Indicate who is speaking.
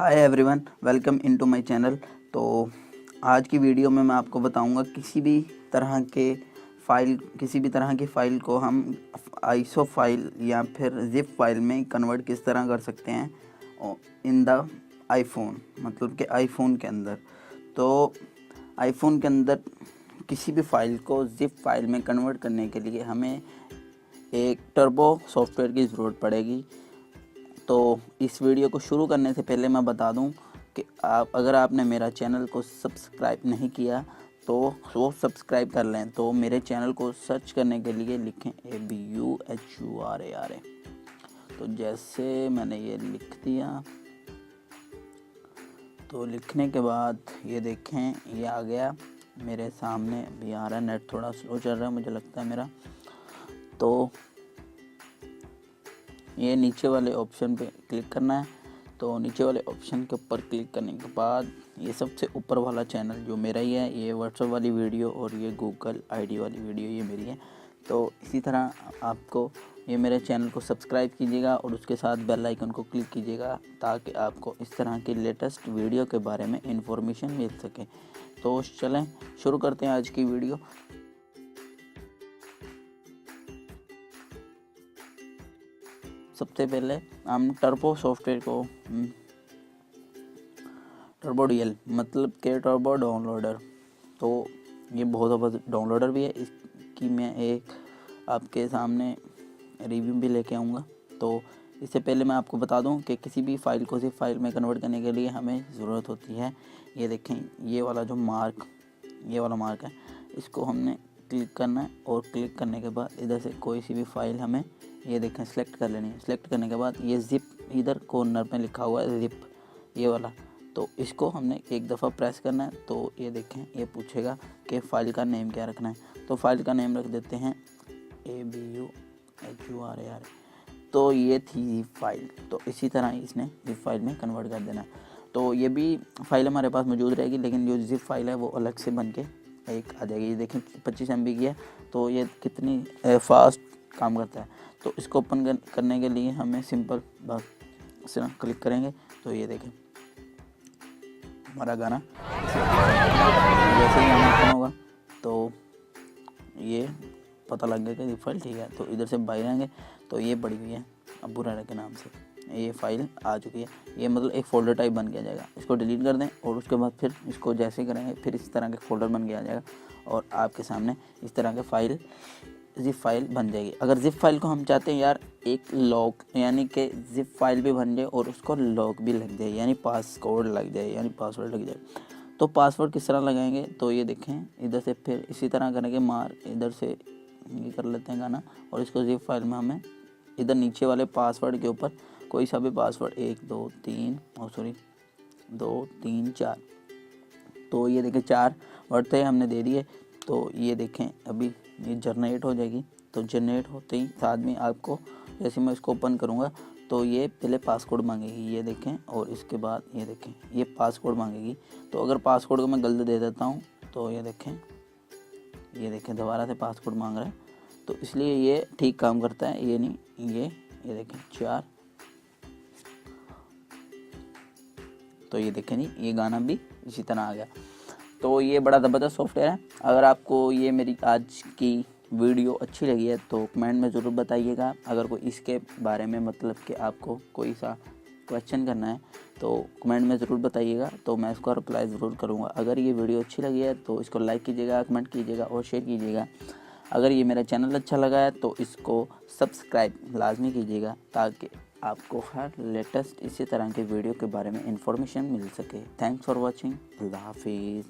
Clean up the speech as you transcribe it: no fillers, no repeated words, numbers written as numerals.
Speaker 1: Hi everyone, welcome into my channel. तो आज की वीडियो में मैं आपको बताऊंगा किसी भी तरह की फ़ाइल को हम आईसो फाइल या फिर जिप फाइल में कन्वर्ट किस तरह कर सकते हैं इन द आईफोन, मतलब कि आईफोन के अंदर। तो आईफोन के अंदर किसी भी फ़ाइल को जिप फाइल में कन्वर्ट करने के लिए हमें एक टर्बो सॉफ्टवेयर की ज़रूरत पड़ेगी। तो इस वीडियो को शुरू करने से पहले मैं बता दूं कि अगर आपने मेरा चैनल को सब्सक्राइब नहीं किया तो वो सब्सक्राइब कर लें। तो मेरे चैनल को सर्च करने के लिए लिखें ABUHURARA। तो जैसे मैंने ये लिख दिया, तो लिखने के बाद ये देखें ये आ गया मेरे सामने। भी आ रहा है, नेट थोड़ा स्लो चल रहा है मुझे लगता है मेरा। तो ये नीचे वाले ऑप्शन पे क्लिक करना है। तो नीचे वाले ऑप्शन के ऊपर क्लिक करने के बाद ये सबसे ऊपर वाला चैनल जो मेरा ही है, ये व्हाट्सएप वाली वीडियो और ये गूगल आईडी वाली वीडियो ये मेरी है। तो इसी तरह आपको ये मेरे चैनल को सब्सक्राइब कीजिएगा और उसके साथ बेल आइकन को क्लिक कीजिएगा ताकि आपको इस तरह की लेटेस्ट वीडियो के बारे में इंफॉर्मेशन मिल सके। तो चलें शुरू करते हैं आज की वीडियो। सबसे पहले हम टर्बो सॉफ्टवेयर को टर्बो डीएल मतलब के टर्बो डाउनलोडर, तो ये बहुत ज़बरदस्त डाउनलोडर भी है। इसकी मैं एक आपके सामने रिव्यू भी लेके आऊँगा। तो इससे पहले मैं आपको बता दूं कि किसी भी फ़ाइल को जिप फाइल में कन्वर्ट करने के लिए हमें ज़रूरत होती है, ये देखें ये वाला मार्क है, इसको हमने क्लिक करना है और क्लिक करने के बाद इधर से कोई सी भी फ़ाइल हमें ये देखें सिलेक्ट कर लेनी है। सिलेक्ट करने के बाद ये ज़िप इधर कॉर्नर पे लिखा हुआ है ज़िप ये वाला, तो इसको हमने एक दफ़ा प्रेस करना है। तो ये देखें ये पूछेगा कि फ़ाइल का नेम क्या रखना है। तो फाइल का नेम रख देते हैं ABUHURARA। तो ये थी ज़िप फाइल। तो इसी तरह इसने ज़िप फाइल में कन्वर्ट कर देना है। तो ये भी फाइल हमारे पास मौजूद रहेगी, लेकिन जो ज़िप फाइल है वो अलग से बन के एक आ जाएगी। ये देखें 25 MB की है, तो ये कितनी फास्ट काम करता है। तो इसको ओपन करने के लिए हमें सिंपल बस इस तरह क्लिक करेंगे। तो ये देखें हमारा गाना जैसे ही गाना ओपन होगा तो ये पता लग गया कि ये फाइल ठीक है। तो इधर से बाहर आएंगे तो ये पड़ी हुई है अबू रारा के नाम से, ये फ़ाइल आ चुकी है। ये मतलब एक फ़ोल्डर टाइप बन के आ जाएगा। इसको डिलीट कर दें और उसके बाद फिर इसको जैसे करेंगे फिर इस तरह के फ़ोल्डर बन के आ जाएगा और आपके सामने इस तरह के फ़ाइल ज़िप फाइल बन जाएगी। अगर ज़िप फाइल को हम चाहते हैं यार एक लॉक, यानी कि ज़िप फाइल भी बन जाए और उसको लॉक भी लग जाए, यानी पासकोड लग जाए, यानी पासवर्ड लग जाए, तो पासवर्ड किस तरह लगाएंगे। तो ये देखें इधर से फिर इसी तरह करेंगे इधर से ये कर लेते हैं गाना और इसको ज़िप फाइल में हमें इधर नीचे वाले पासवर्ड के ऊपर कोई सा भी पासवर्ड 1 2 3 2 3 4, तो ये देखें 4 वर्ड थे हमने दे दिए। तो ये देखें अभी ये जनरेट हो जाएगी। तो जनरेट होते ही साथ में आपको जैसे मैं इसको ओपन करूँगा तो ये पहले पासकोड मांगेगी, ये देखें, और इसके बाद ये देखें ये पासकोड मांगेगी। तो अगर पासकोड को मैं गलत दे देता हूँ तो ये देखें दोबारा से पासकोड मांग रहा है। तो इसलिए ये ठीक काम करता है, ये नहीं ये देखें 4। तो ये देखें जी ये गाना भी इसी तरह आ गया। तो ये बड़ा ज़बरदस्त सॉफ्टवेयर है। अगर आपको ये मेरी आज की वीडियो अच्छी लगी है तो कमेंट में ज़रूर बताइएगा। अगर कोई इसके बारे में मतलब कि आपको कोई सा क्वेश्चन करना है तो कमेंट में ज़रूर बताइएगा, तो मैं इसका रिप्लाई ज़रूर करूँगा। अगर ये वीडियो अच्छी लगी है तो इसको लाइक कीजिएगा, कमेंट कीजिएगा और शेयर कीजिएगा। अगर ये मेरा चैनल अच्छा लगा है तो इसको सब्सक्राइब लाजमी कीजिएगा ताकि आपको हर लेटेस्ट इसी तरह के वीडियो के बारे में इंफॉर्मेशन मिल सके। Thanks for watching. अल्लाह हाफिज़।